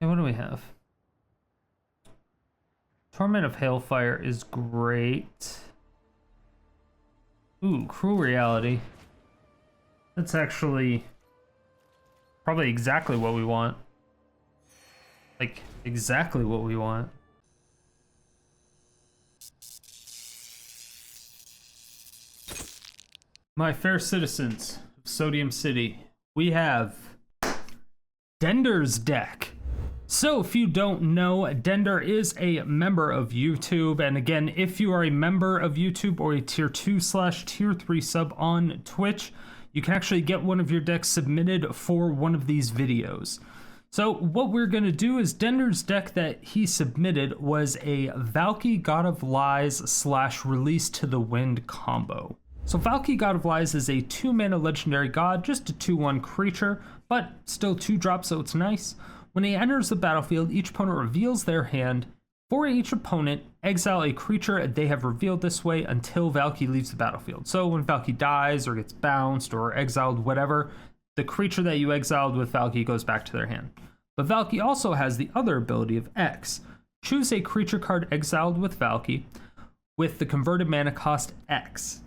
Okay, what do we have? Torment of Hailfire is great. Ooh, Cruel Reality. That's actually probably exactly what we want. Like, exactly what we want. My fair citizens of Sodium City, we have Dender's deck. So if you don't know, Dender is a member of YouTube. And again, if you are a member of YouTube or a tier 2/tier 3 sub on Twitch, you can actually get one of your decks submitted for one of these videos. So what we're going to do is Dender's deck that he submitted was a Valki God of Lies / Release to the Wind combo. So Valki God of Lies is a 2-mana legendary god, just a 2/1 creature, but still 2-drop, so it's nice. When he enters the battlefield, each opponent reveals their hand. For each opponent, exile a creature they have revealed this way until Valki leaves the battlefield. So when Valki dies or gets bounced or exiled, whatever, the creature that you exiled with Valki goes back to their hand. But Valki also has the other ability of X. Choose a creature card exiled with Valki with the converted mana cost X.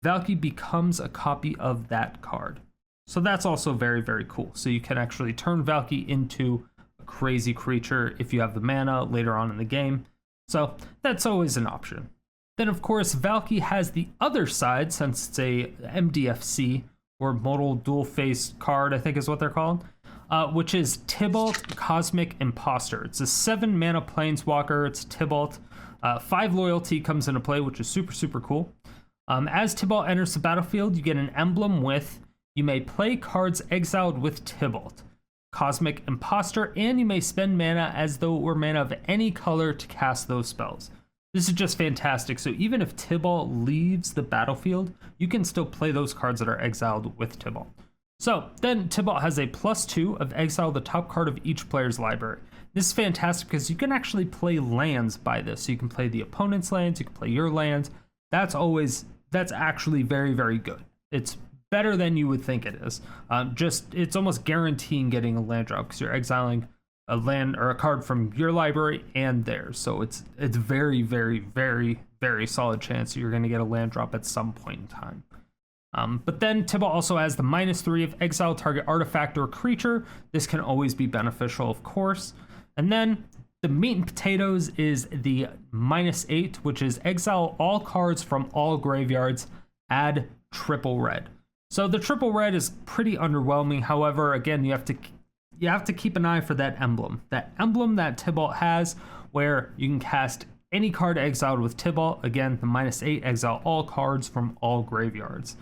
Valki becomes a copy of that card. So that's also very, very cool. So you can actually turn Valki into a crazy creature if you have the mana later on in the game. So that's always an option. Then of course, Valki has the other side, since it's a MDFC, or Modal Dual Face card, I think is what they're called, which is Tibalt Cosmic Imposter. It's a 7-mana planeswalker, it's Tibalt. 5 loyalty comes into play, which is super, super cool. As Tibalt enters the battlefield, you get an emblem with, you may play cards exiled with Tibalt, Cosmic Imposter, and you may spend mana as though it were mana of any color to cast those spells. This is just fantastic. So even if Tibalt leaves the battlefield, you can still play those cards that are exiled with Tibalt. So then Tibalt has a +2 of exile the top card of each player's library. This is fantastic because you can actually play lands by this. So you can play the opponent's lands, you can play your lands. That's actually very, very good. It's better than you would think it is. It's almost guaranteeing getting a land drop because you're exiling a land or a card from your library and theirs. So it's very, very, very, very solid chance you're going to get a land drop at some point in time. But then Tibalt also has the -3 of exile target artifact or creature. This can always be beneficial, of course. And then the meat and potatoes is the -8, which is exile all cards from all graveyards, add triple red. So the triple red is pretty underwhelming. However, again, you have to keep an eye for that emblem. That emblem that Tibalt has, where you can cast any card exiled with Tibalt. Again, the -8, exile all cards from all graveyards.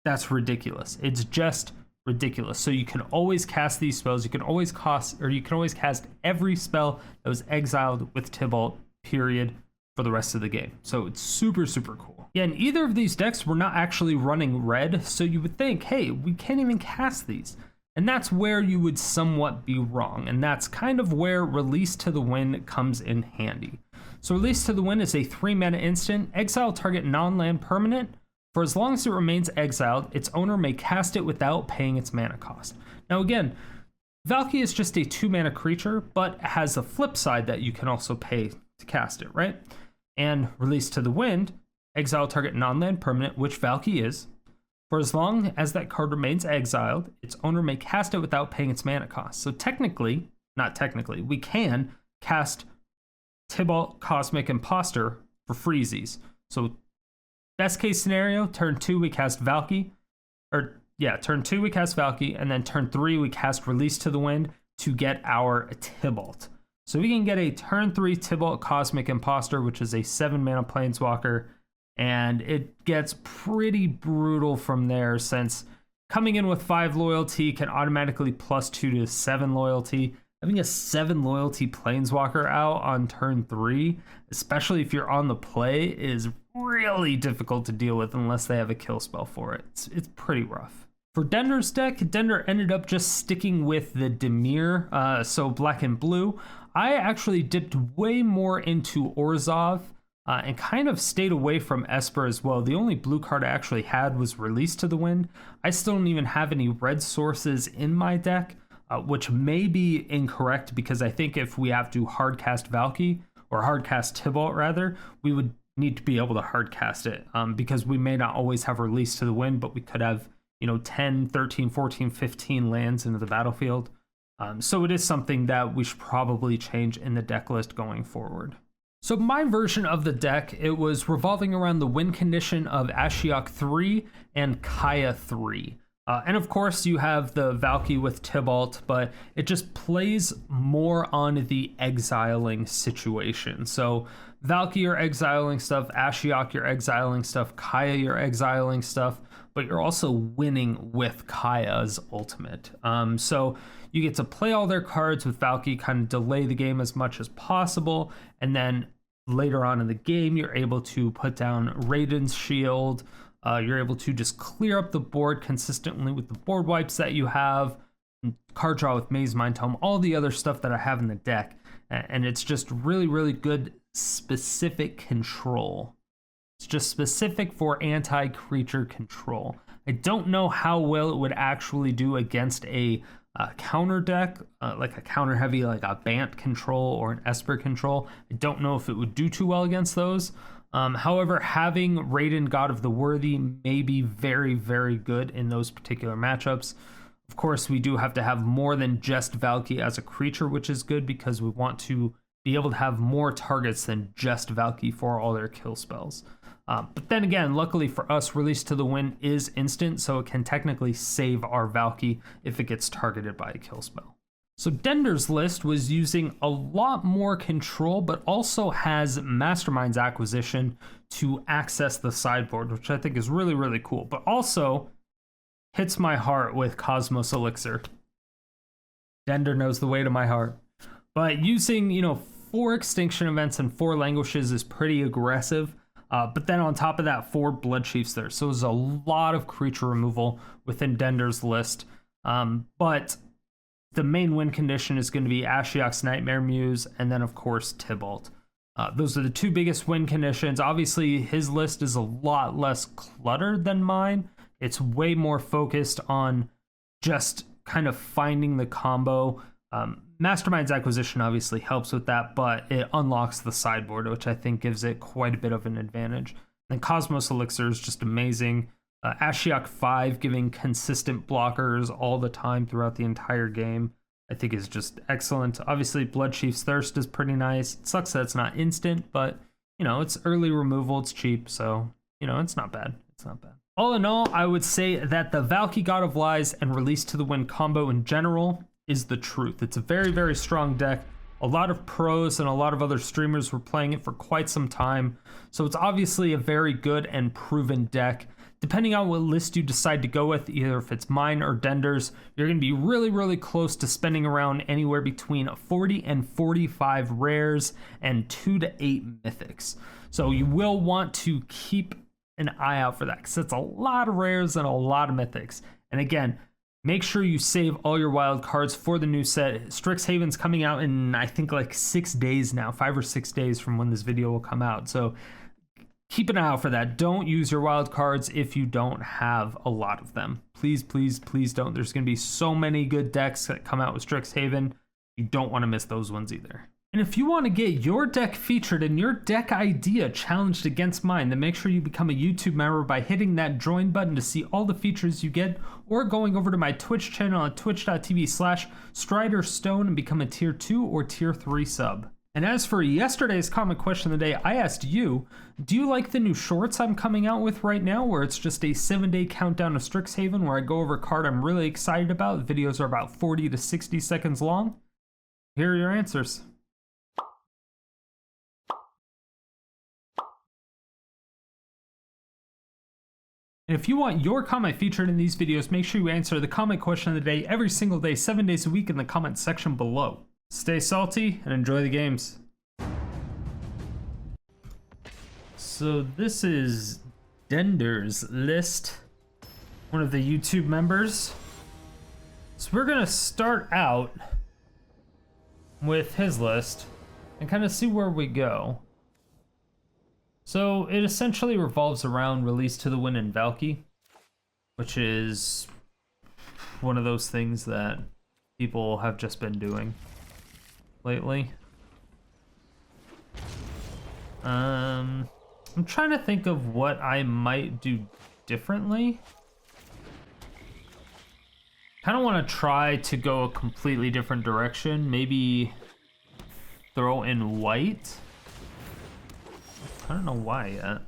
That's ridiculous. It's just ridiculous. So you can always cast these spells. You can always cast every spell that was exiled with Tibalt, period, for the rest of the game. So it's super, super cool. Yeah, and either of these decks were not actually running red, so you would think, hey, we can't even cast these. And that's where you would somewhat be wrong. And that's kind of where Release to the Wind comes in handy. So Release to the Wind is a 3-mana instant, exile target non-land permanent. For as long as it remains exiled, its owner may cast it without paying its mana cost. Now again, Valki is just a 2-mana creature, but has a flip side that you can also pay to cast it, right? And Release to the Wind, exile target non-land permanent, which Valki is. For as long as that card remains exiled, its owner may cast it without paying its mana cost. So we can cast Tibalt Cosmic Imposter for freezies. So best case scenario, turn 2 we cast Valki, turn 2 we cast Valki, and then turn 3 we cast Release to the Wind to get our Tibalt. So we can get a turn 3 Tibalt Cosmic Imposter, which is a 7-mana planeswalker, and it gets pretty brutal from there, since coming in with 5 loyalty can automatically +2 to 7 loyalty. Having a 7 loyalty planeswalker out on turn 3, especially if you're on the play, is really difficult to deal with unless they have a kill spell for it. It's pretty rough. For Dender's deck, Dender ended up just sticking with the Dimir, so black and blue. I actually dipped way more into Orzhov and kind of stayed away from Esper as well. The only blue card I actually had was Release to the Wind. I still don't even have any red sources in my deck. which may be incorrect because I think if we have to hardcast Valki, or hardcast Tibalt rather, we would need to be able to hardcast it because we may not always have Release to the Wind, but we could have, 10, 13, 14, 15 lands into the battlefield. So it is something that we should probably change in the deck list going forward. So my version of the deck, it was revolving around the win condition of Ashiok 3 and Kaya 3. And of course you have the Valki with Tibalt, but it just plays more on the exiling situation. So Valki, you're exiling stuff, Ashiok, you're exiling stuff, Kaya, you're exiling stuff, but you're also winning with Kaya's ultimate. So you get to play all their cards with Valki, kind of delay the game as much as possible, and then later on in the game, you're able to put down Raiden's Shield. You're able to just clear up the board consistently with the board wipes that you have, card draw with Mazemind Tome, all the other stuff that I have in the deck. And it's just really, really good specific control. It's just specific for anti-creature control. I don't know how well it would actually do against a counter deck, like a counter heavy, like a Bant control or an Esper control. I don't know if it would do too well against those. However, having Raiden, God of the Worthy, may be very, very good in those particular matchups. Of course, we do have to have more than just Valki as a creature, which is good because we want to be able to have more targets than just Valki for all their kill spells. But then again, luckily for us, Release to the Wind is instant, so it can technically save our Valki if it gets targeted by a kill spell. So Dender's list was using a lot more control, but also has Mastermind's Acquisition to access the sideboard, which I think is really, really cool. But also hits my heart with Cosmos Elixir. Dender knows the way to my heart. But using, 4 Extinction Events and 4 Languishes is pretty aggressive. But then on top of that, 4 Bloodchiefs there. So there's a lot of creature removal within Dender's list. But the main win condition is going to be Ashiok's Nightmare Muse, and then, of course, Tibalt. Those are the 2 biggest win conditions. Obviously, his list is a lot less cluttered than mine. It's way more focused on just kind of finding the combo. Mastermind's Acquisition obviously helps with that, but it unlocks the sideboard, which I think gives it quite a bit of an advantage. And Cosmos Elixir is just amazing. Ashiok 5 giving consistent blockers all the time throughout the entire game, I think is just excellent. Obviously, Bloodchief's Thirst is pretty nice. It sucks that it's not instant, but, it's early removal, it's cheap, so, it's not bad. It's not bad. All in all, I would say that the Valki God of Lies and Release to the Wind combo in general is the truth. It's a very, very strong deck. A lot of pros and a lot of other streamers were playing it for quite some time, so it's obviously a very good and proven deck. Depending on what list you decide to go with, either if it's mine or Dender's, you're going to be really, really close to spending around anywhere between 40 and 45 rares and 2 to 8 mythics. So you will want to keep an eye out for that because it's a lot of rares and a lot of mythics. And again, make sure you save all your wild cards for the new set. Strixhaven's coming out in, I think, like 6 days now, 5 or 6 days from when this video will come out. So keep an eye out for that. Don't use your wild cards if you don't have a lot of them. Please, please, please don't. There's going to be so many good decks that come out with Strixhaven. You don't want to miss those ones either. And if you want to get your deck featured and your deck idea challenged against mine, then make sure you become a YouTube member by hitting that join button to see all the features you get, or going over to my Twitch channel at twitch.tv/StriderStone and become a tier 2 or tier 3 sub. And as for yesterday's comment question of the day, I asked you, do you like the new shorts I'm coming out with right now, where it's just a 7-day countdown to Strixhaven where I go over a card I'm really excited about? The videos are about 40 to 60 seconds long. Here are your answers. And if you want your comment featured in these videos, make sure you answer the comment question of the day every single day, 7 days a week in the comment section below. Stay salty and enjoy the games. So this is Dender's list, one of the YouTube members. So we're gonna start out with his list and kind of see where we go. So it essentially revolves around Release to the Wind and Valki, which is one of those things that people have just been doing lately. I'm trying to think of what I might do differently. Kind of want to try to go a completely different direction. Maybe throw in white. I don't know why yet.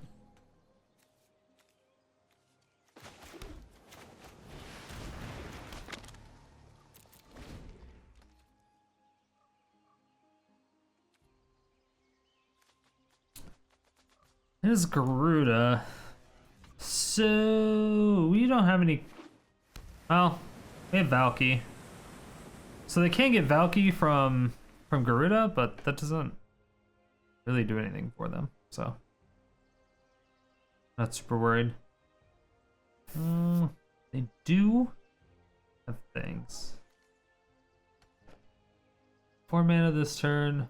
It is Garuda. So we don't have any. Well, we have Valki. So they can't get Valki from Garuda, but that doesn't really do anything for them. So not super worried. They do have things. 4 mana this turn.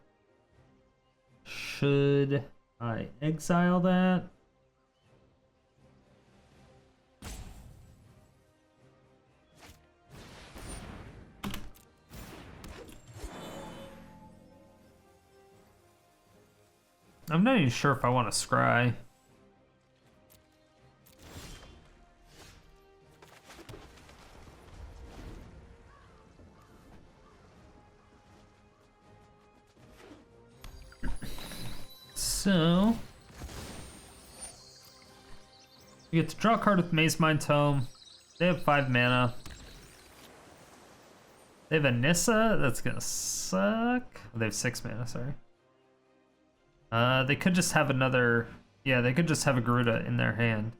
Should I exile that? I'm not even sure if I want to scry. So you get to draw a card with Mazemind Tome. They have 5 mana. They have a Nissa. That's gonna suck. They have 6 mana, sorry. They could just have another. Yeah, they could just have a Garuda in their hand.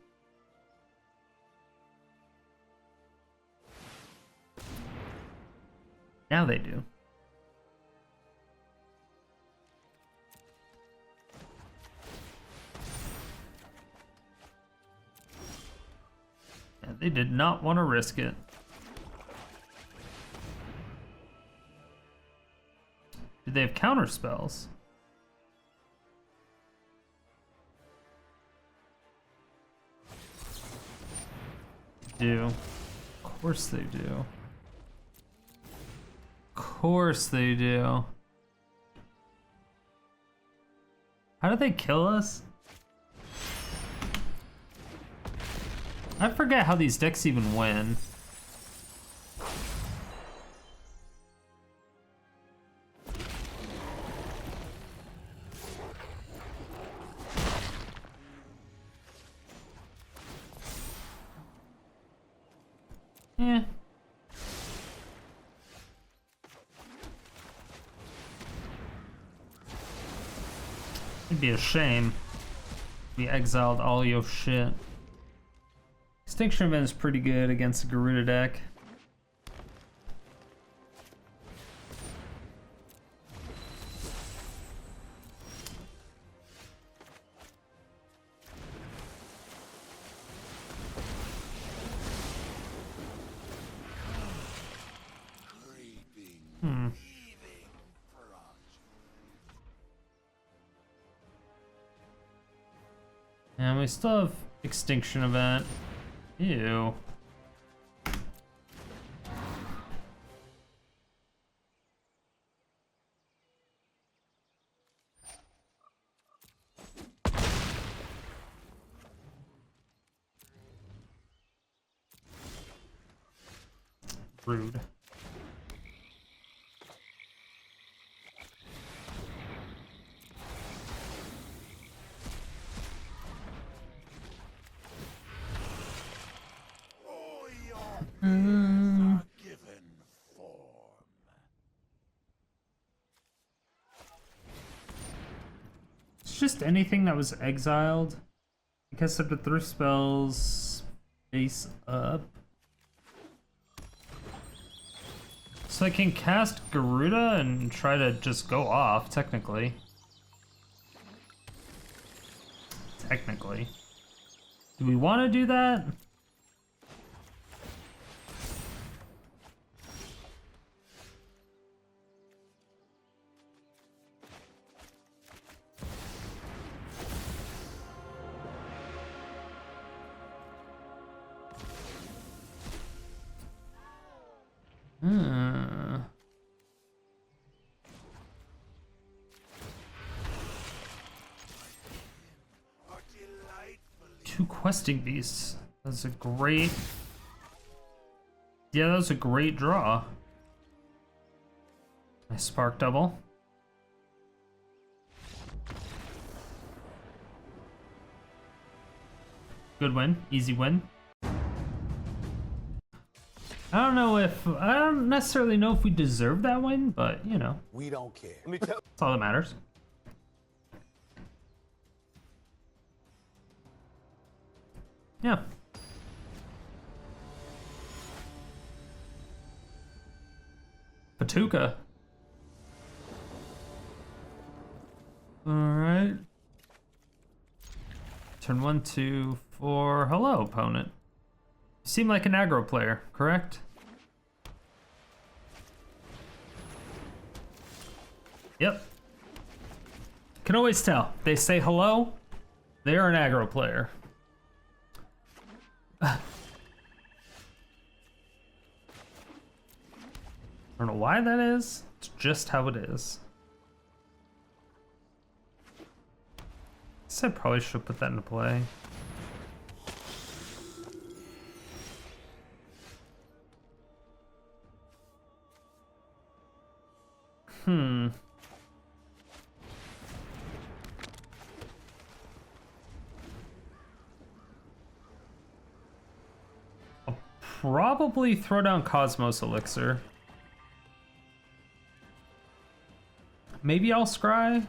Now they do. Yeah, they did not want to risk it. Do they have counter spells? Do. Of course they do. Of course they do. How did they kill us? I forget how these decks even win. Yeah. It'd be a shame if we exiled all your shit. Extinction Event is pretty good against the Garuda deck. And we still have Extinction Event. Ew. Rude. It's just anything that was exiled. I guess up to 3 spells face up. So I can cast Garuda and try to just go off, technically. Technically. Do we want to do that? 2 questing beasts. That's a great... Yeah, that was a great draw. Nice spark double. Good win, easy win. I don't necessarily know if we deserve that win, but you know. We don't care. That's all that matters. Yeah. Patuka. Alright. Turn 1, 2, 4. Hello, opponent. You seem like an aggro player, correct? Yep. Can always tell. They say hello, they are an aggro player. I don't know why that is. It's just how it is. Guess I probably should put that into play. I'll probably throw down Cosmos Elixir. Maybe I'll scry.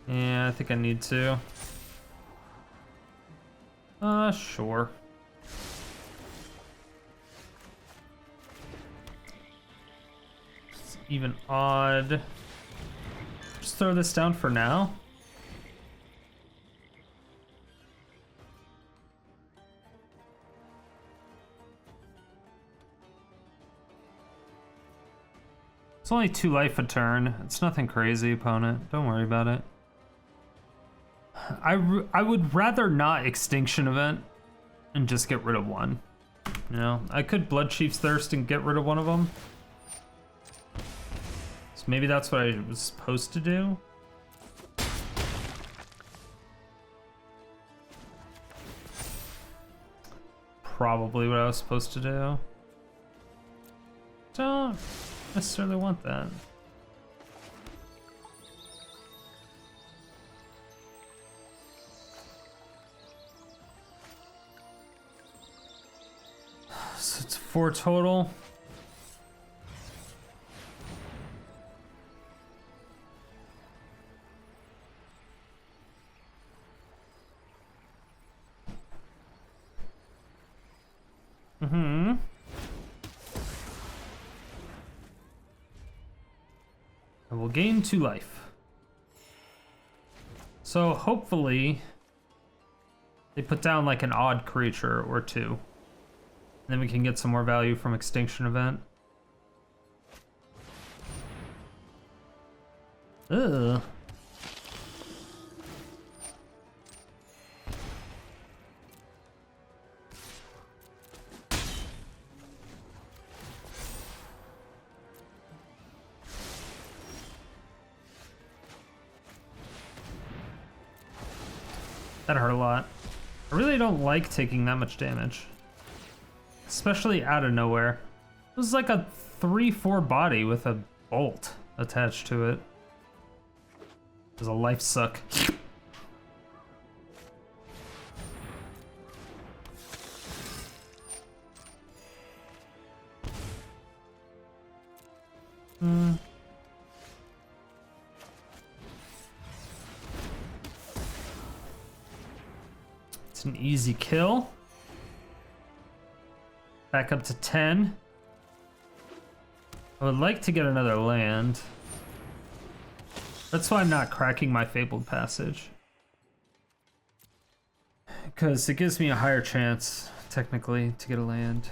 Yeah, I think I need to. Sure. It's even odd. Just throw this down for now. It's only 2 life a turn. It's nothing crazy, opponent. Don't worry about it. I would rather not Extinction Event and just get rid of 1. You know, I could Bloodchief's Thirst and get rid of 1 of them. So maybe that's what I was supposed to do. Probably what I was supposed to do. Don't necessarily want that. So it's 4 total. I will gain 2 life. So hopefully they put down like an odd creature or 2. Then we can get some more value from Extinction Event. Ugh. That hurt a lot. I really don't like taking that much damage. Especially out of nowhere. It was like a 3/4 body with a bolt attached to it. It was a life suck. It's an easy kill. Back up to 10. I would like to get another land. That's why I'm not cracking my Fabled Passage. Because it gives me a higher chance, technically, to get a land.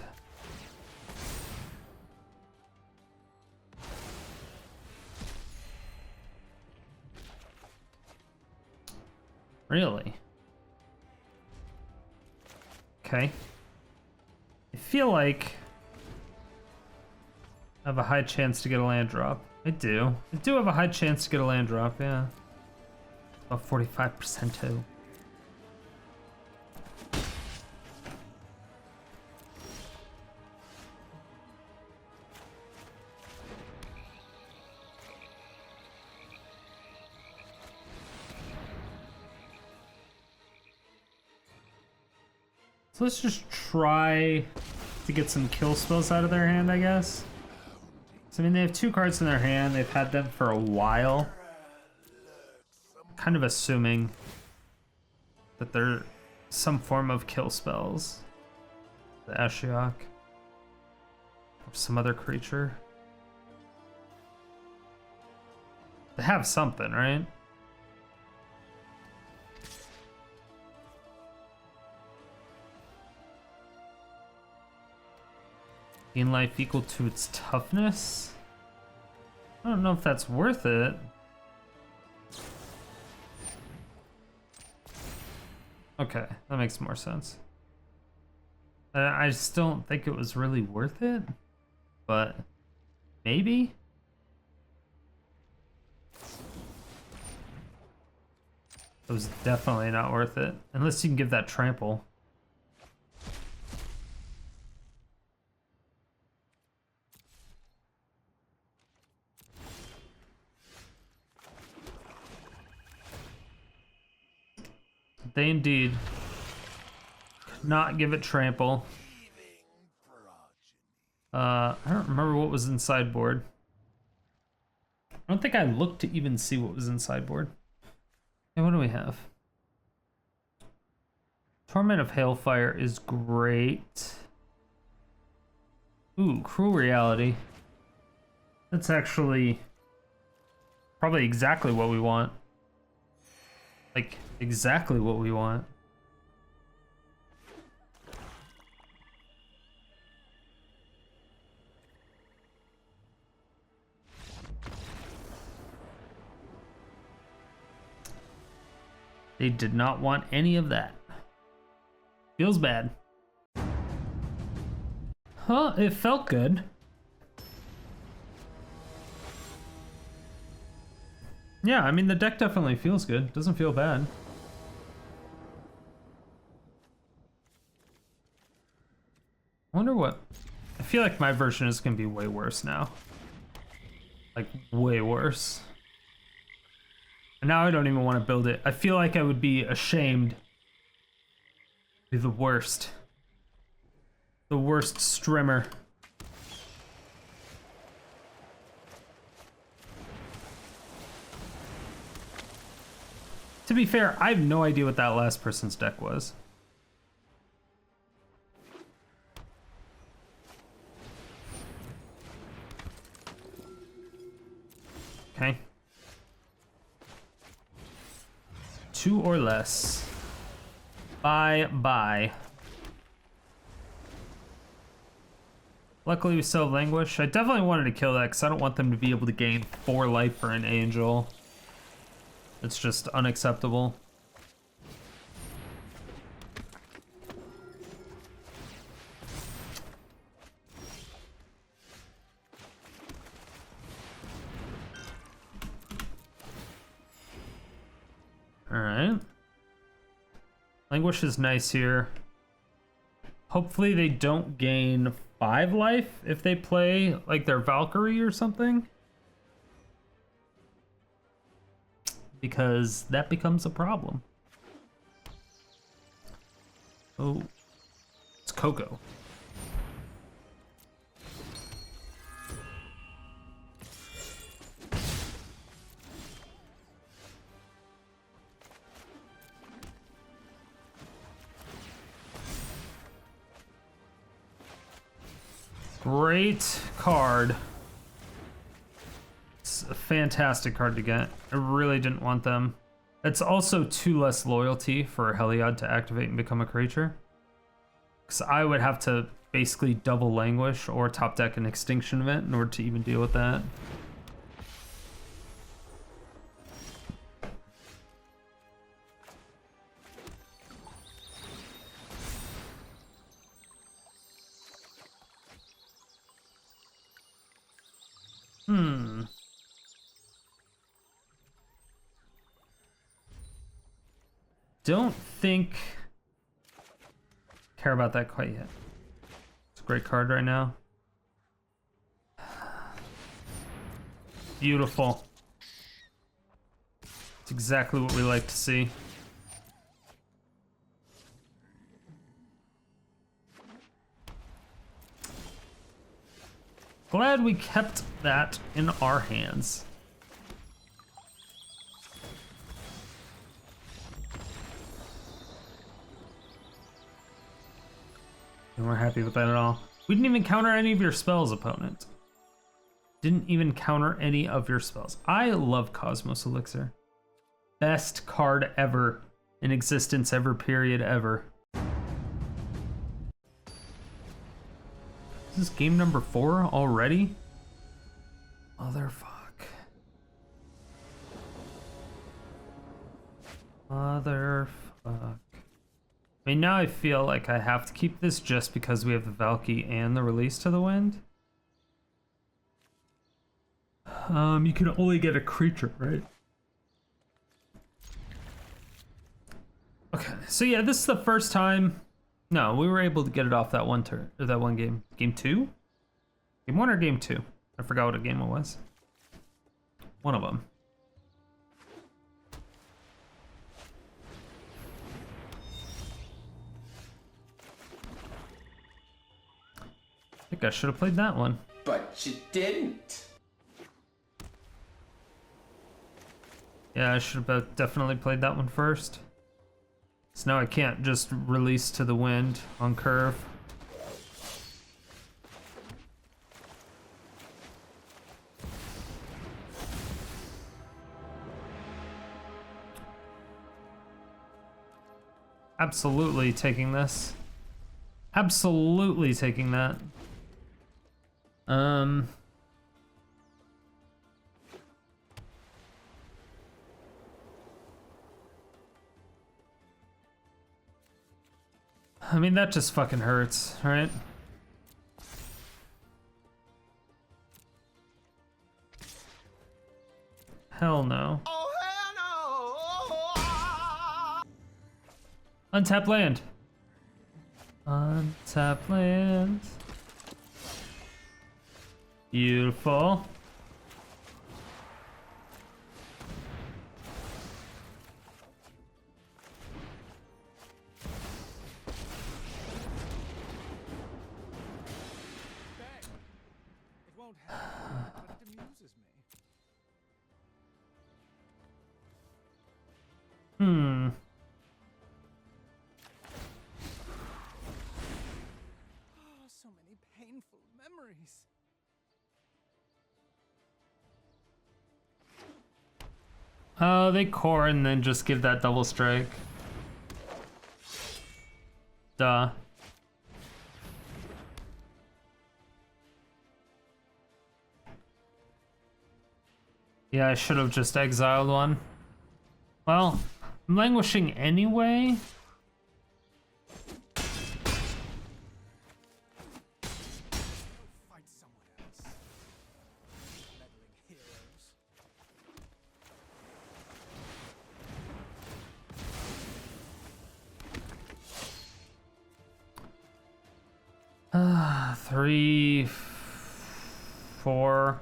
Really? Okay. I feel like have a high chance to get a land drop. I do. I do have a high chance to get a land drop, yeah. About 45% too. So let's just try to get some kill spells out of their hand, I guess. So, I mean, they have 2 cards in their hand. They've had them for a while. Kind of assuming that they're some form of kill spells. The Ashiok. Or some other creature. They have something, right? Gain life equal to its toughness? I don't know if that's worth it. Okay, that makes more sense. I just don't think it was really worth it, but maybe? It was definitely not worth it, unless you can give that trample. They indeed could not give it trample. I don't remember what was in sideboard. I don't think I looked to even see what was in sideboard. And what do we have? Torment of Hailfire is great. Ooh, Cruel Reality. That's actually probably exactly what we want. Like, exactly what we want. They did not want any of that. Feels bad. Huh, it felt good. Yeah, I mean, the deck definitely feels good. Doesn't feel bad. I wonder what... I feel like my version is going to be way worse now. Like, way worse. And now I don't even want to build it. I feel like I would be ashamed to be the worst. The worst strimmer. To be fair, I have no idea what that last person's deck was. Okay. 2 or less. Bye-bye. Luckily we still have Languish. I definitely wanted to kill that because I don't want them to be able to gain 4 life for an angel. It's just unacceptable. Alright. Languish is nice here. Hopefully they don't gain 5 life if they play like their Valkyrie or something. Because that becomes a problem. Oh, it's Coco. Great card. It's a fantastic card to get. I really didn't want them. It's also 2 less loyalty for Heliod to activate and become a creature. Because I would have to basically double Languish or top deck an Extinction Event in order to even deal with that. Don't think care about that quite yet. It's a great card right now. Beautiful. It's exactly what we like to see. Glad we kept that in our hands. And we're happy with that at all. We didn't even counter any of your spells, opponent. Didn't even counter any of your spells. I love Cosmos Elixir. Best card ever in existence, ever, period, ever. Is this game number 4 already? Motherfuck. Motherfuck. I mean, now I feel like I have to keep this just because we have the Valki and the Release to the Wind. You can only get a creature, right? Okay, so yeah, this is the first time. No, we were able to get it off that one turn, or that one game. Game 2? Game 1 or game 2? I forgot what a game it was. One of them. I think I should have played that one. But you didn't. Yeah, I should have definitely played that one first. So now I can't just Release to the Wind on curve. Absolutely taking this. Absolutely taking that. I mean, that just fucking hurts, right? Hell no. Oh, hell no! Untap land. Untap land. Beautiful. So many painful memories. Oh, they core and then just give that double strike. Duh. Yeah, I should have just exiled one. Well, I'm languishing anyway. Fight someone else. Meddling heroes. Three, 4.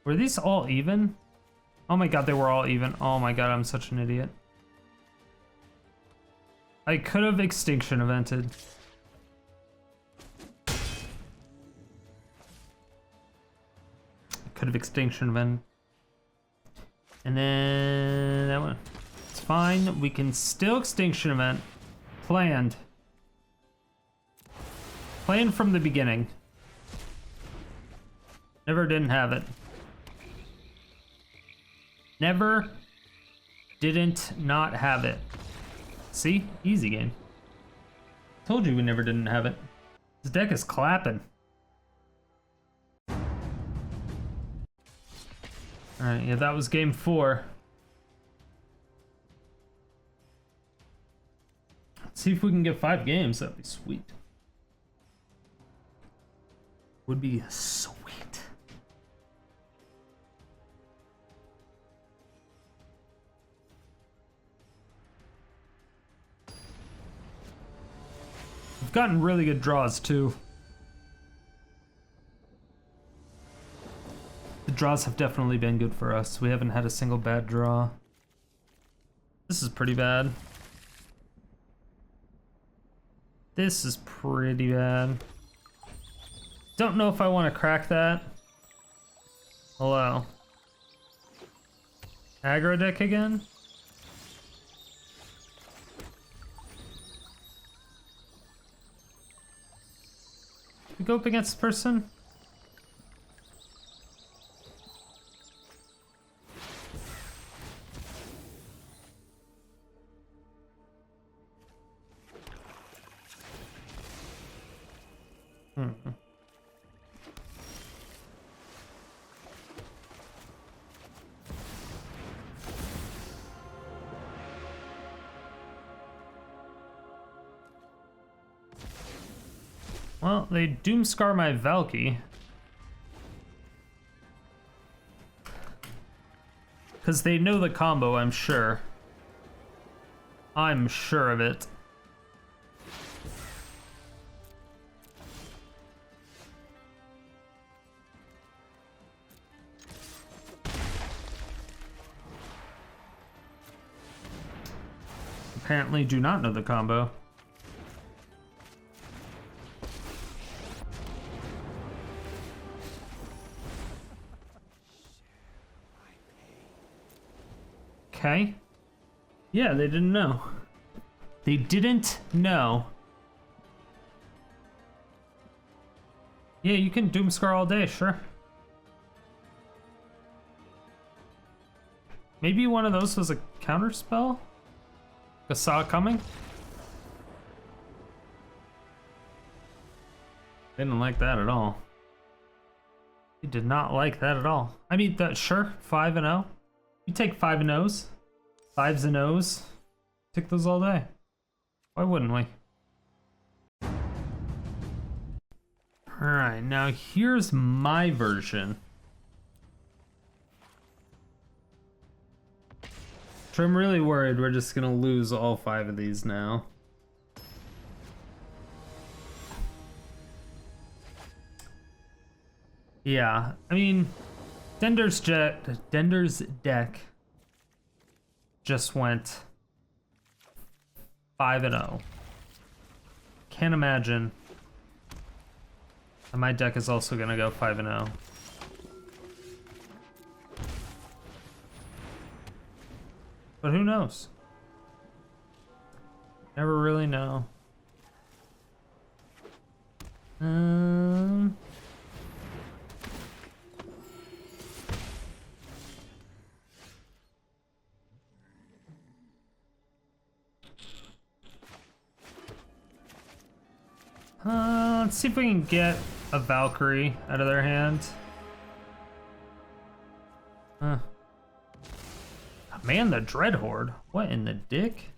Were these all even? Oh my god, they were all even. Oh my god, I'm such an idiot. I could have Extinction Evented. I could have Extinction Event. And then that one. It's fine. We can still Extinction Event. Planned. Planned from the beginning. Never didn't have it. Never didn't not have it. See? Easy game. Told you we never didn't have it. This deck is clapping. Alright, yeah, that was game 4. Let's see if we can get 5 games. That'd be sweet. would be sweet. We've gotten really good draws too. The draws have definitely been good for us. We haven't had a single bad draw. This is pretty bad. This is pretty bad. Don't know if I want to crack that. Hello. Aggro deck again? We go up against this person? Well, they Doomscar my Valki. Because they know the combo, I'm sure. I'm sure of it. Apparently do not know the combo. Okay. Yeah, they didn't know. They didn't know. Yeah, you can Doomscar all day, sure. Maybe one of those was a counter spell? I saw it coming? They didn't like that at all. He did not like that at all. I mean, sure, 5-0. You take 5 and O's. 5s and O's. Take those all day. Why wouldn't we? Alright, now here's my version. So I'm really worried we're just gonna lose all 5 of these now. Yeah, I mean, Dender's deck just went 5-0. Can't imagine that my deck is also gonna go 5-0. But who knows? Never really know. Let's see if we can get a Valkyrie out of their hand. Man, the Dread Horde. What in the dick?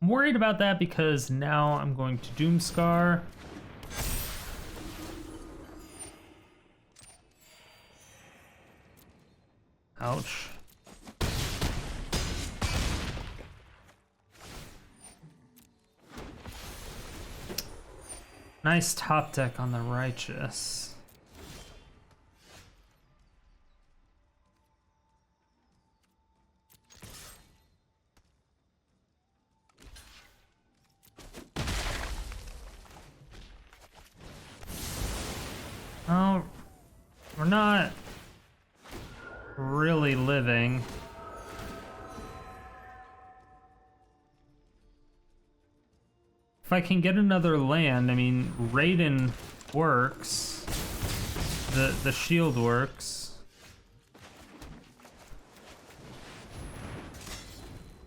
I'm worried about that because now I'm going to Doomscar. Ouch. Nice top deck on the Righteous. We're not really living. If I can get another land, I mean, Raiden works. The shield works.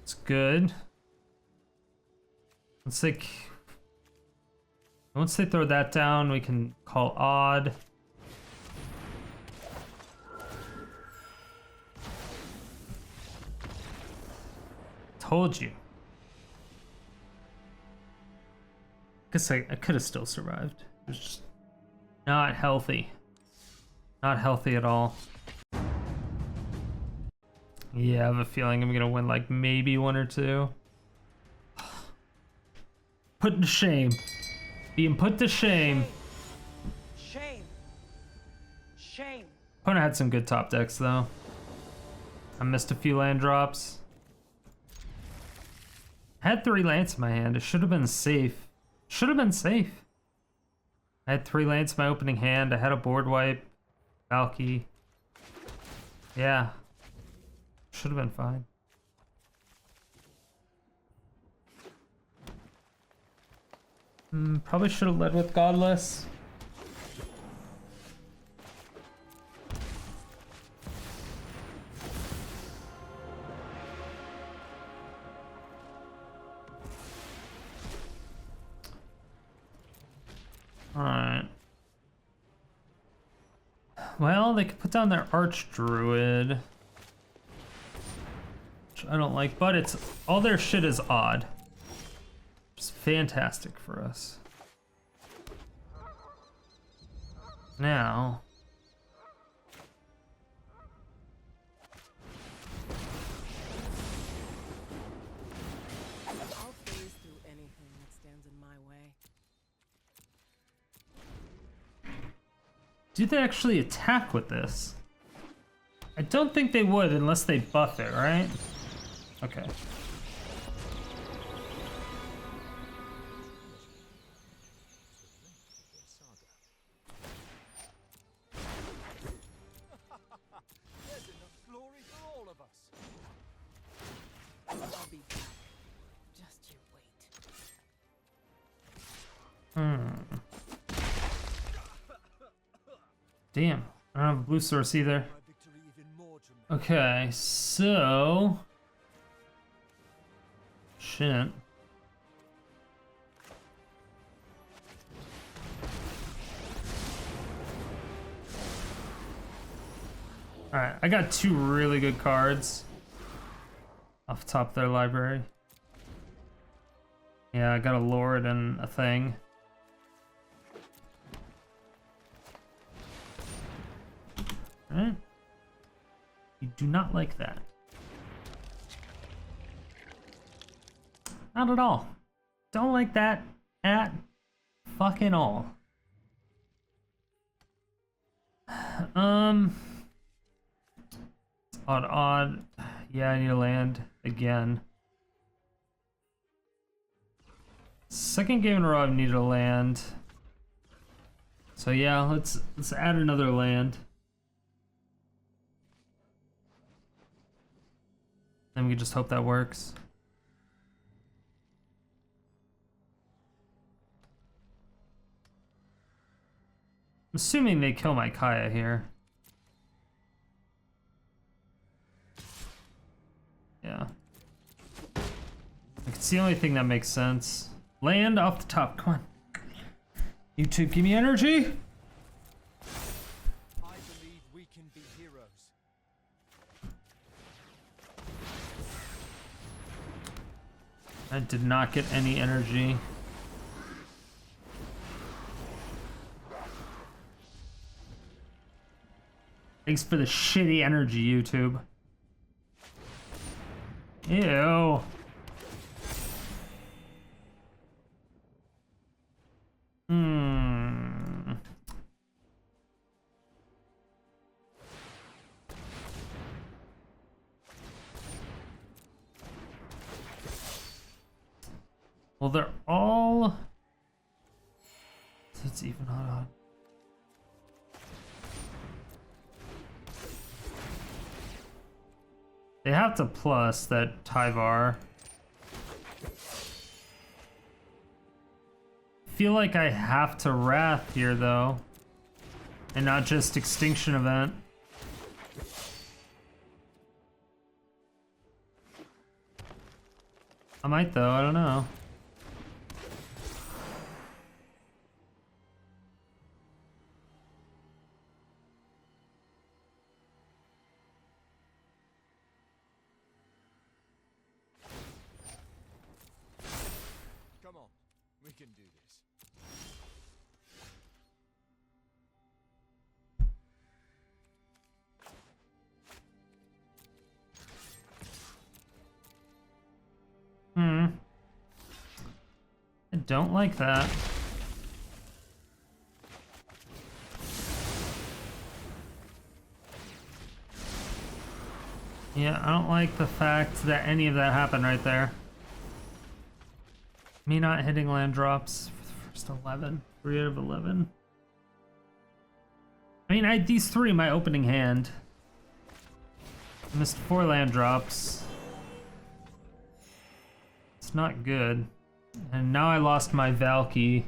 It's good. It's like, once they throw that down, we can call odd. Told you. Guess I could have still survived. It was just not healthy. Not healthy at all. Yeah, I have a feeling I'm gonna win like maybe one or two. Put to shame. Being put to shame. Shame. Shame. Opponent had some good top decks though. I missed a few land drops. I had 3 lands in my hand. It should have been safe. Should have been safe. I had 3 lands in my opening hand. I had a board wipe. Valki. Yeah. Should have been fine. Probably should have led with Godless. Alright. Well, they could put down their Archdruid. Which I don't like, but it's all their shit is odd. It's fantastic for us. Now. I'll phase through anything that stands in my way. Do they actually attack with this? I don't think they would unless they buff it, right? Okay. There's enough glory for all of us. I'll be back. Just you wait. Damn. I don't have a blue source either. My victory even more dramatic. Okay, so... Shit. Alright, I got 2 really good cards off the top of their library. Yeah, I got a Lord and a thing. Alright. You do not like that. Not at all. Don't like that at fucking all. Odd. Yeah, I need a land again. Second game in a row I've needed a land. So yeah, let's add another land. Then we can just hope that works. I'm assuming they kill my Kaya here. Yeah. It's the only thing that makes sense. Land off the top, come on. YouTube, give me energy! I believe we can be heroes. I did not get any energy. Thanks for the shitty energy, YouTube. Ew. Well, they're all... So it's even odd. They have to plus that Tyvar. Feel like I have to Wrath here though, and not just Extinction Event. I might though, I don't know. Come on, we can do this. I don't like that. Yeah, I don't like the fact that any of that happened right there. Me not hitting land drops for the first 11. 3 out of 11. I mean, I had these 3 in my opening hand. I missed 4 land drops. It's not good. And now I lost my Valki.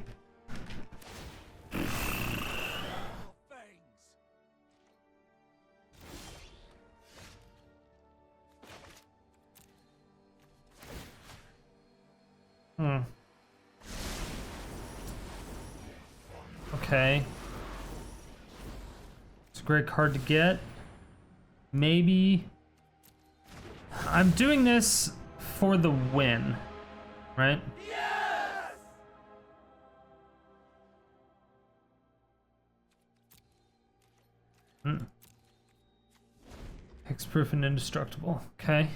Okay. It's a great card to get. Maybe. I'm doing this for the win, right? Yes! Hexproof and indestructible. Okay.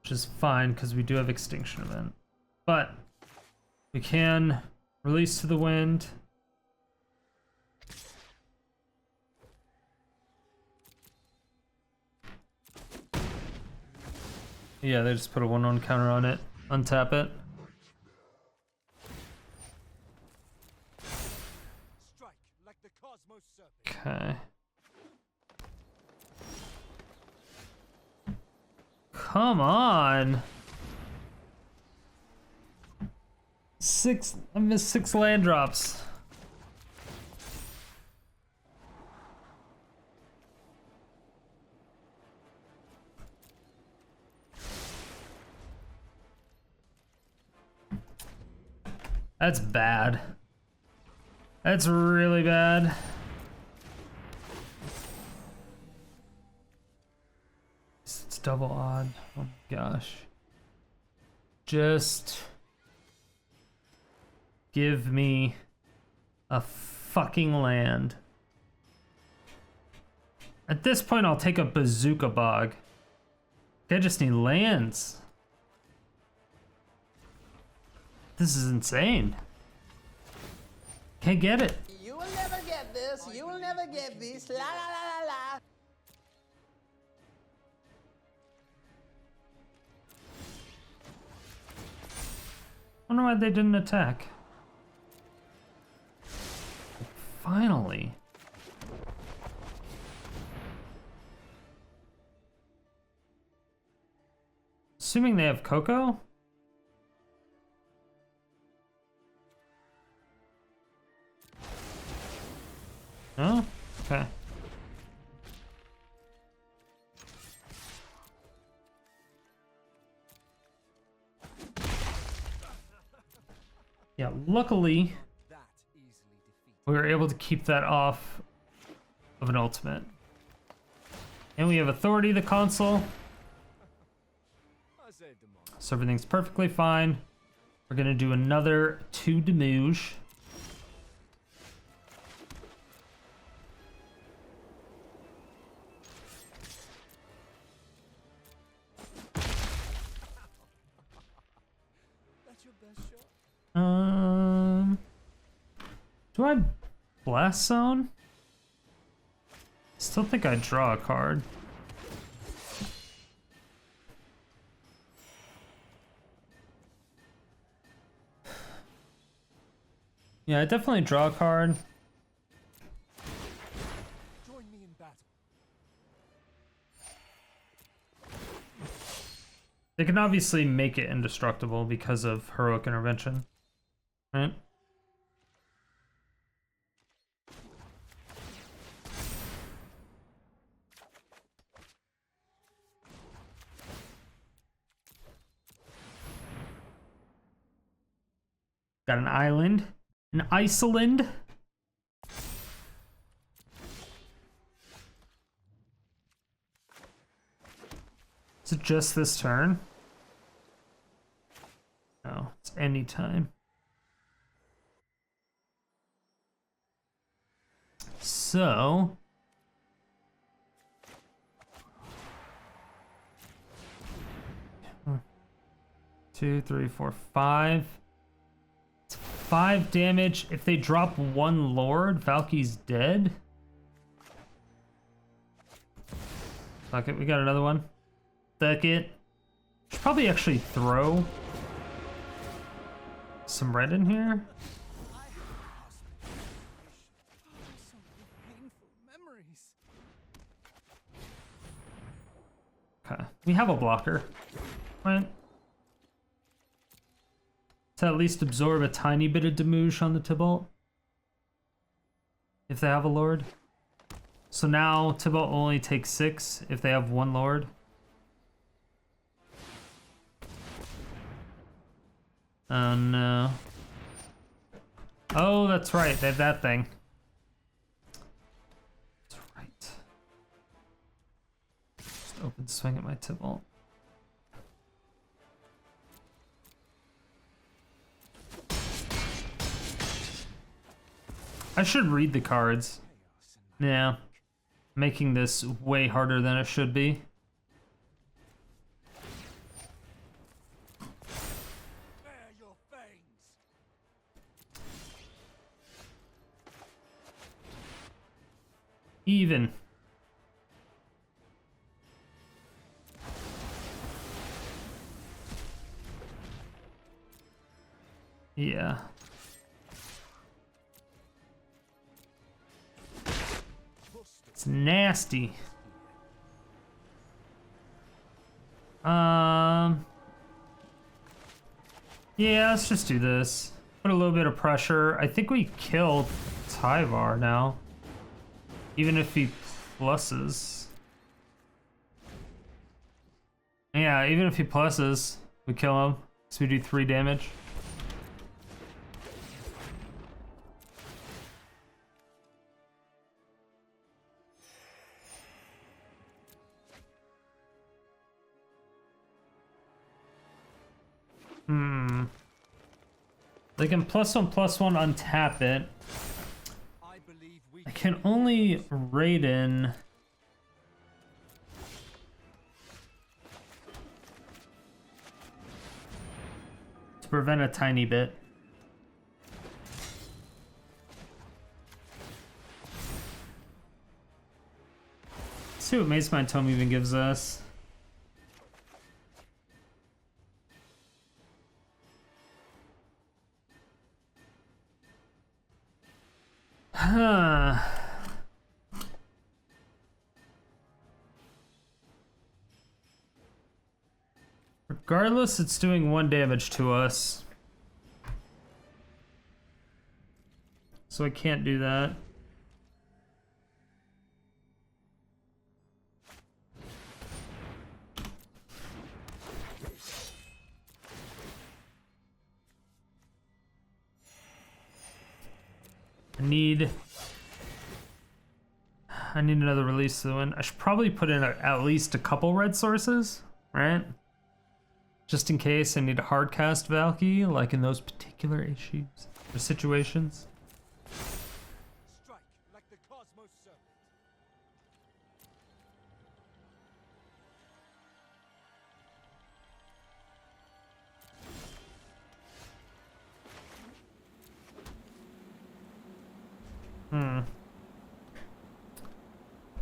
Which is fine because we do have Extinction Event. But we can release to the wind. Yeah, they just put a 1/1 counter on it. Untap it. Strike like the Cosmos Serpent. Okay. Come on. I missed 6 land drops. That's bad. That's really bad. It's double odd. Oh my gosh. Just give me a fucking land. At this point, I'll take a Bazooka Bog. I just need lands. This is insane. Can't get it. You will never get this. You will never get this. La la la la la. I wonder why they didn't attack. Finally. Assuming they have Coco? No? Okay. Yeah, luckily That easily defeated. we were able to keep that off of an ultimate. And we have Authority, the console, I saved them all. so everything's perfectly fine. We're gonna do another 2 Demuge. That's your best shot. Do I Blast Zone? Still think I draw a card. Yeah, I definitely draw a card. Join me in battle. They can obviously make it indestructible because of heroic intervention, right? Got an island, an Iceland. Is it just this turn? No, it's any time. So 2, 3, 4, 5. It's 5 damage. If they drop 1 Lord, Valki's dead. Fuck it, we got another one. Fuck it. Should probably actually throw some red in here. So many painful memories. Okay, we have a blocker, right? To at least absorb a tiny bit of damage on the Tybalt. If they have a Lord. So now Tybalt will only take 6 if they have 1 Lord. Oh no. Oh, that's right, they have that thing. That's right. Just open swing at my Tybalt. I should read the cards. Yeah. Making this way harder than it should be. Bare your fangs. Even. Yeah. It's nasty. Yeah, let's just do this. Put a little bit of pressure. I think we killed Tyvar now. Even if he pluses. Yeah, even if he pluses, we kill him. So we do 3 damage. They can +1/+1 untap it. I believe we I can only Raiden. To prevent a tiny bit. Let's see what Mazemind Tome even gives us. Huh. Regardless, it's doing 1 damage to us. So I can't do that. I need another release to the win. I should probably put in at least a couple red sources, right? Just in case I need to hard cast Valki, like in those particular issues or situations. strike like the Cosmos Serpent.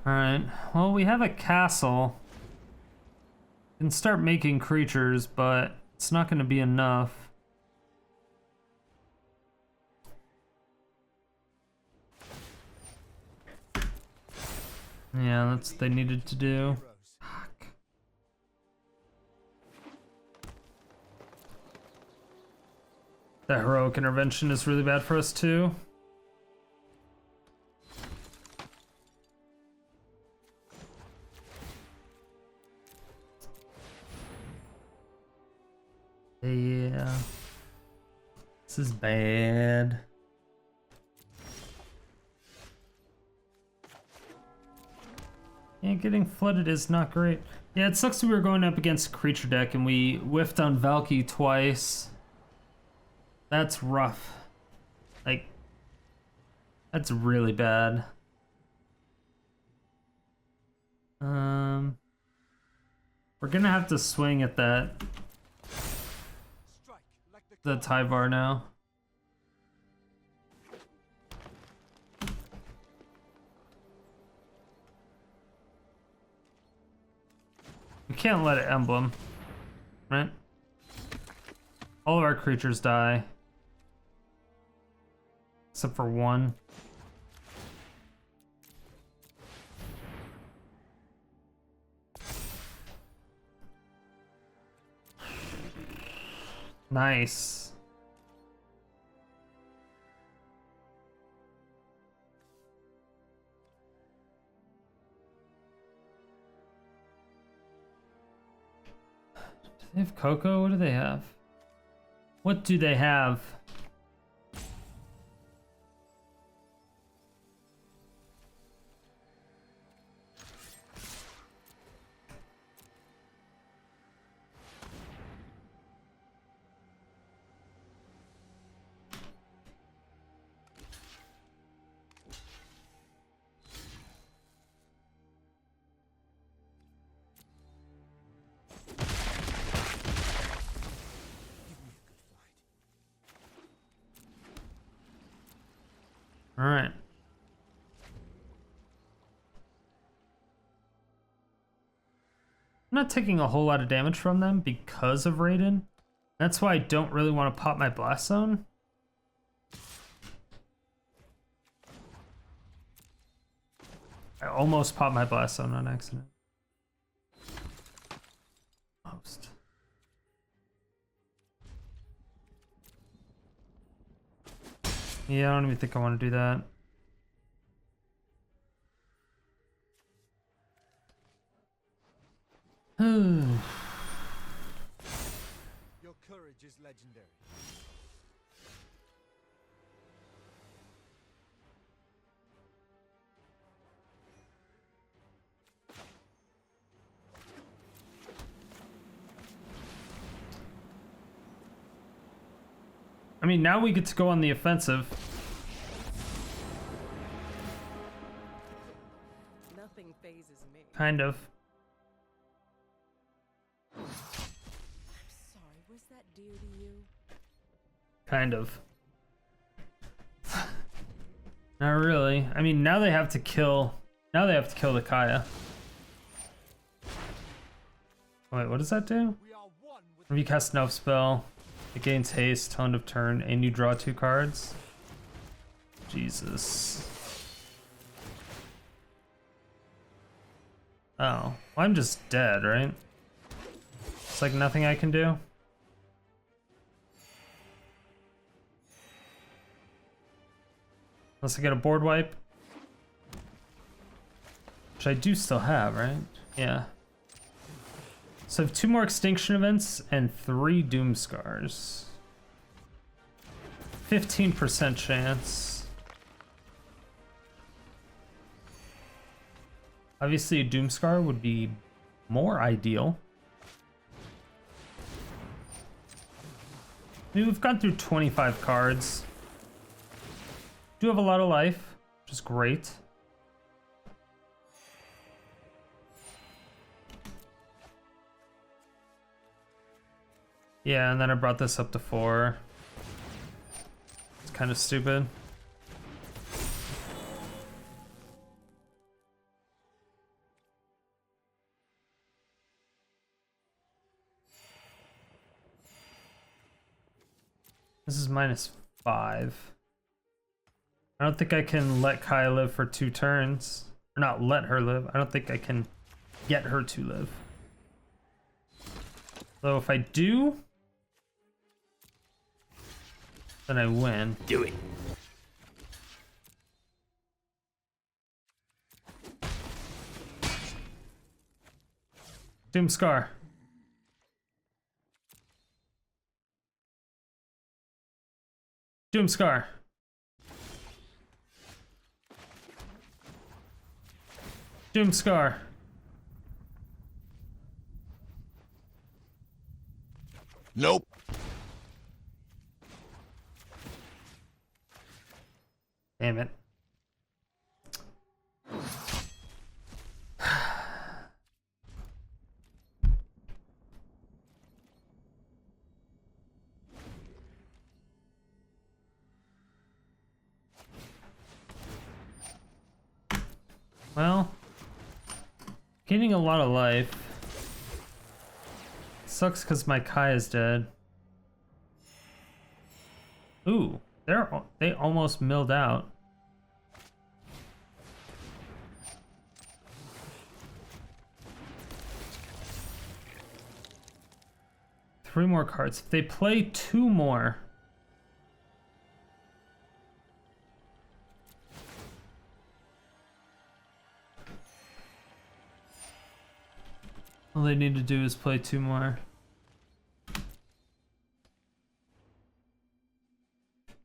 Alright, well, we have a castle. We can start making creatures, but it's not going to be enough. Yeah, that's what they needed to do. Fuck. The heroic intervention is really bad for us too. Yeah. This is bad. Yeah, getting flooded is not great. Yeah, it sucks we were going up against creature deck and we whiffed on Valki twice. That's rough. Like, that's really bad. We're gonna have to swing at that. The Tyvar now. We can't let it emblem, right? All of our creatures die. Except for one. Nice. Do they have Coco? What do they have? What do they have? All right. I'm not taking a whole lot of damage from them because of Raiden. That's why I don't really want to pop my Blast Zone. I almost popped my Blast Zone on accident. Almost. Yeah, I don't even think I want to do that. Your courage is legendary. I mean, now we get to go on the offensive. Nothing phases me. Kind of. I'm sorry, was that dear to you? Kind of. Not really. I mean, now they have to kill. Now they have to kill the Kaya. Wait, what does that do? We are one with If you cast an elf spell, it gains haste, tone of turn, and you draw 2 cards. Jesus. Oh, well, I'm just dead, right? It's like nothing I can do. Unless I get a board wipe. Which I do still have, right? Yeah. So I have 2 more Extinction Events and 3 Doom Scars. 15% chance. Obviously a Doom Scar would be more ideal. I mean, we've gone through 25 cards. Do have a lot of life, which is great. Yeah, and then I brought this up to 4. It's kind of stupid. This is -5. I don't think I can let Kai live for 2 turns. Or not let her live. I don't think I can get her to live. So if I do... then I win. Do it. Doomscar. Doomscar. Doomscar. Nope. Damn it. Well, gaining a lot of life. Sucks because my Kai is dead. Ooh, they almost milled out. Three more cards. If they play two more. All they need to do is play two more.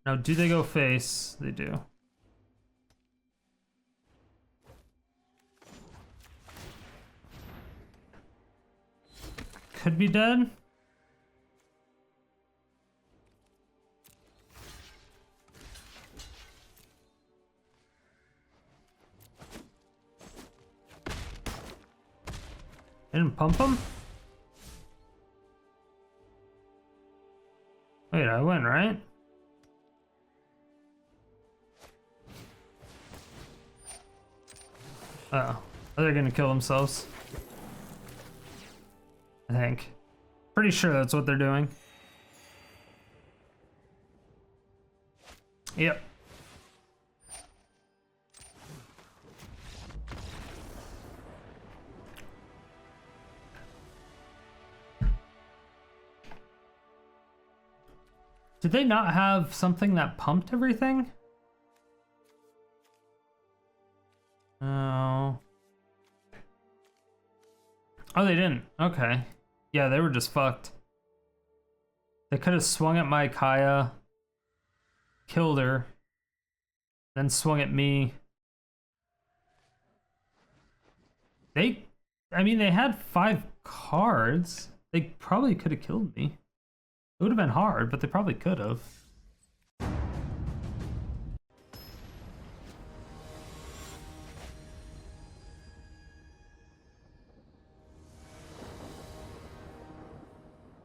Now, do they go face? They do. Could be dead. Didn't pump him? Wait, I win, right? Uh-oh. Are they gonna kill themselves? I think. Pretty sure that's what they're doing. Yep. Did they not have something that pumped everything? Oh. Oh, they didn't. Okay. Yeah, they were just fucked. They could have swung at my Kaya, killed her, then swung at me. I mean, they had 5 cards. They probably could have killed me. It would have been hard, but they probably could have.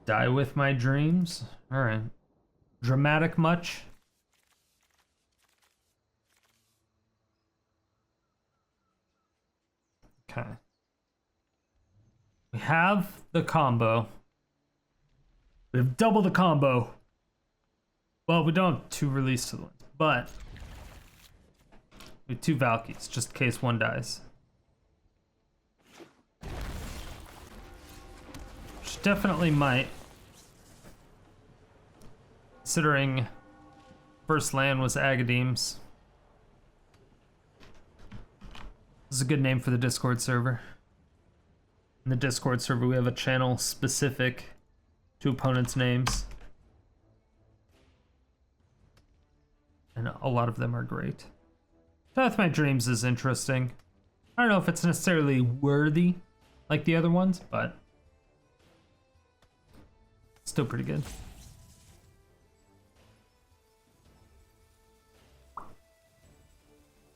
Die with my dreams? Alright. Dramatic much? Okay. We have the combo. We have double the combo. Well, we don't have 2 release to the ones, but we have 2 Valkis, just in case one dies. Which definitely might. Considering first land was Agadeem's. This is a good name for the Discord server. In the Discord server, we have a channel specific to opponents' names. And a lot of them are great. Death My Dreams is interesting. I don't know if it's necessarily worthy like the other ones, but still pretty good.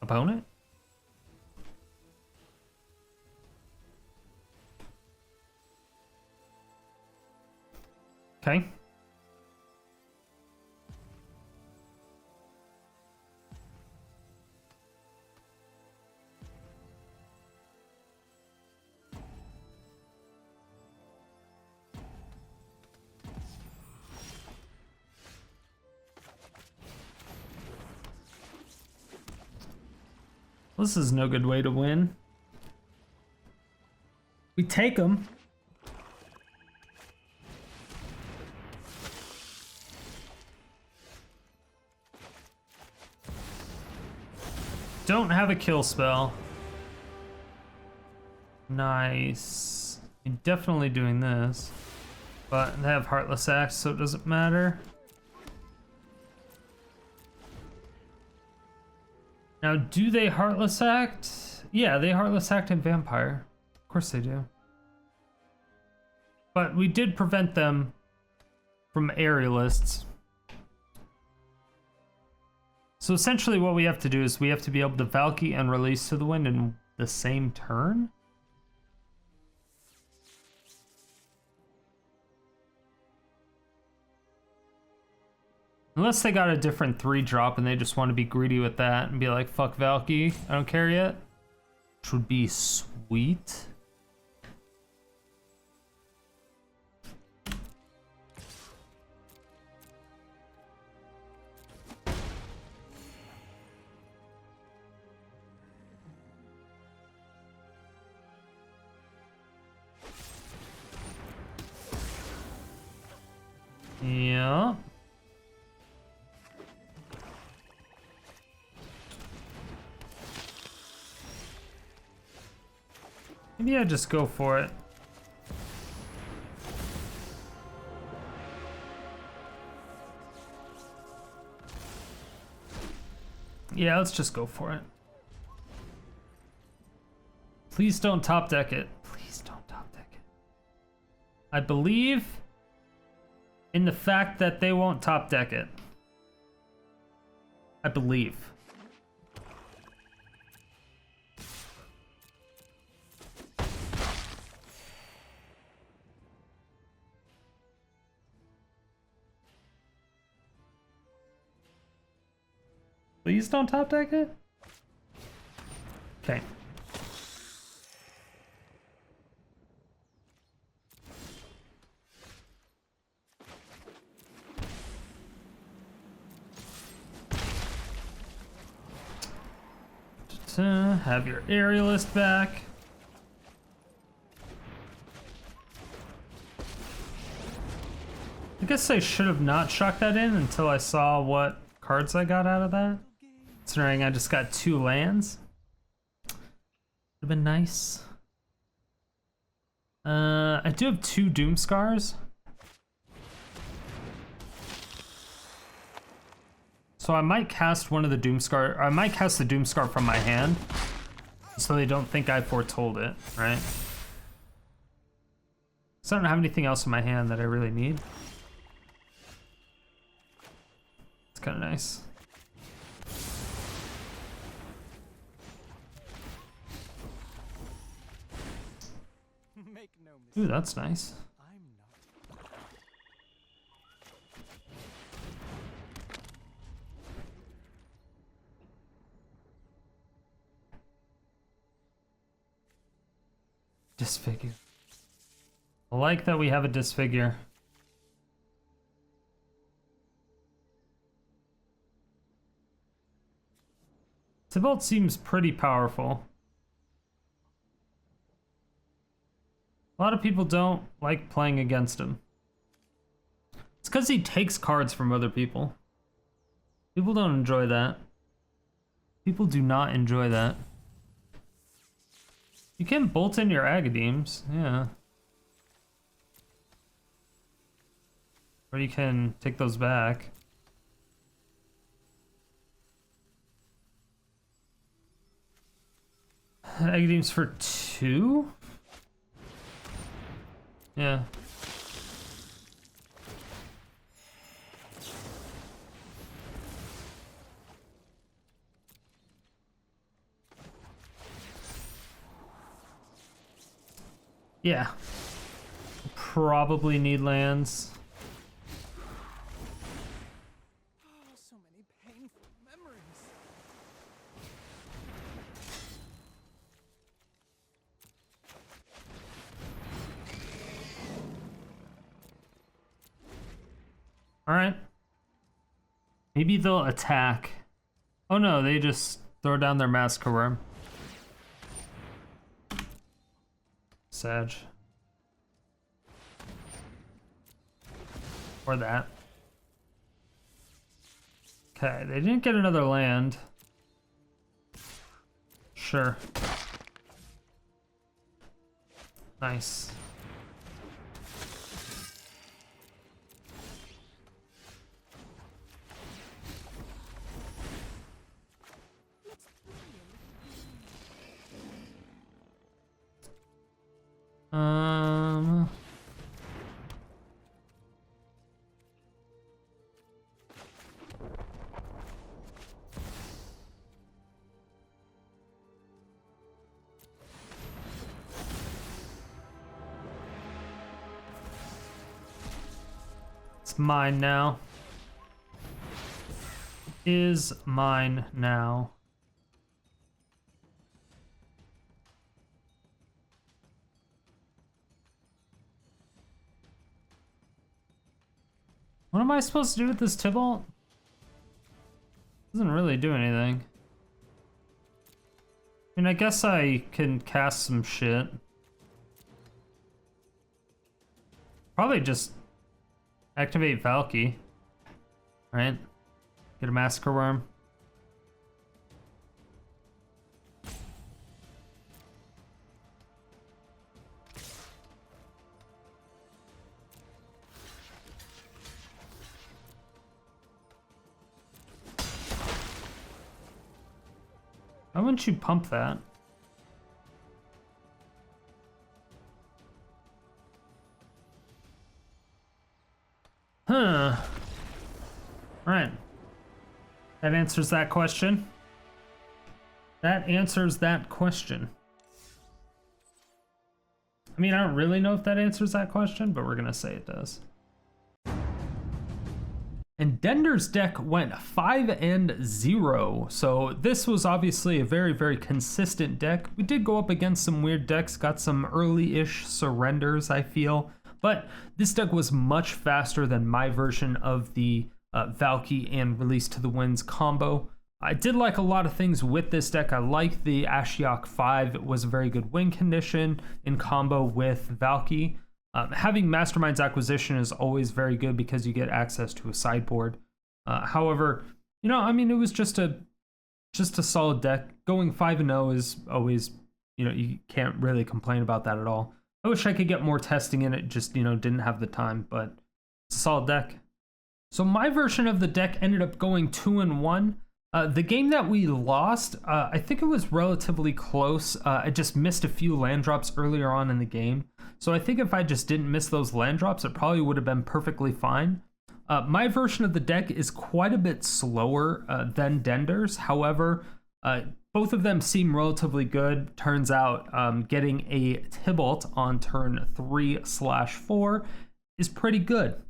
Opponent? Okay. This is no good way to win. We take them. don't have a kill spell. Nice. I'm definitely doing this. But they have Heartless Axe, so it doesn't matter. Now, do they Heartless Act? Yeah, they Heartless Act in Vampire. Of course they do. But we did prevent them from Aerialists. So essentially what we have to do is we have to be able to Valki and Release to the Wind in the same turn? Unless they got a different 3-drop and they just want to be greedy with that and be like, fuck Valki, I don't care yet. Which would be sweet. Yeah. Maybe I just go for it. Yeah, let's just go for it. Please don't top deck it. Please don't top deck it. I believe in the fact that they won't top deck it. I believe. Please don't top deck it. Okay. Have your Aerialist back. I guess I should have not chucked that in until I saw what cards I got out of that. Considering I just got 2 lands. Would have been nice. I do have 2 Doom Scars. So I might cast one of the Doom Scar. I might cast the Doom Scar from my hand, so they don't think I foretold it, right? So I don't have anything else in my hand that I really need. It's kind of nice. Ooh, that's nice. Disfigure. I like that we have a disfigure. Tybalt seems pretty powerful. A lot of people don't like playing against him. It's because he takes cards from other people. People don't enjoy that. People do not enjoy that. You can bolt in your Agadeems, yeah. Or you can take those back. Agadeems for 2? Yeah. Yeah. Probably need lands. Oh, so many painful memories. All right. Maybe they'll attack. Oh no, they just throw down their Massacre Worm. Sag. Or that. Okay, they didn't get another land. Sure. Nice. It's mine now. Is mine now. What am I supposed to do with this Tybalt? Doesn't really do anything. I mean, I guess I can cast some shit. Probably just activate Valki. Right? Get a Massacre Worm. Why wouldn't you pump that? Huh. Right. That answers that question. That answers that question. I mean, I don't really know if that answers that question, but we're gonna say it does. And Dender's deck went 5-0, so this was obviously a very, very consistent deck. We did go up against some weird decks, got some early-ish surrenders, I feel, but this deck was much faster than my version of the Valki and Release to the Winds combo. I did like a lot of things with this deck. I like the Ashiok 5. It was a very good win condition in combo with Valki. Having Mastermind's Acquisition is always very good because you get access to a sideboard. However, you know, I mean, it was just a solid deck. Going 5-0 is always, you know, you can't really complain about that at all. I wish I could get more testing in it, just, you know, didn't have the time, but it's a solid deck. So my version of the deck ended up going 2-1. The game that we lost, I think it was relatively close. I just missed a few land drops earlier on in the game. So I think if I just didn't miss those land drops, it probably would have been perfectly fine. My version of the deck is quite a bit slower than Dender's. However, both of them seem relatively good. Turns out getting a Tybalt on turn 3/4 is pretty good.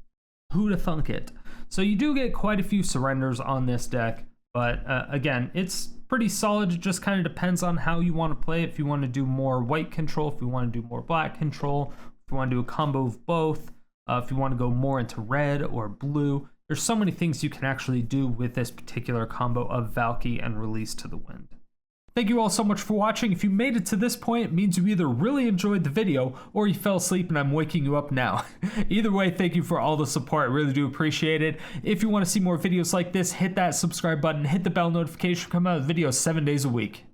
Who'da thunk it? So you do get quite a few surrenders on this deck. But again, it's pretty solid. It just kind of depends on how you want to play. If you want to do more white control, if you want to do more black control, if you want to do a combo of both, if you want to go more into red or blue. There's so many things you can actually do with this particular combo of Valki and Release to the Wind. Thank you all so much for watching. If you made it to this point, it means you either really enjoyed the video or you fell asleep and I'm waking you up now. Either way, thank you for all the support. I really do appreciate it. If you want to see more videos like this, hit that subscribe button, hit the bell notification, come out with videos 7 days a week.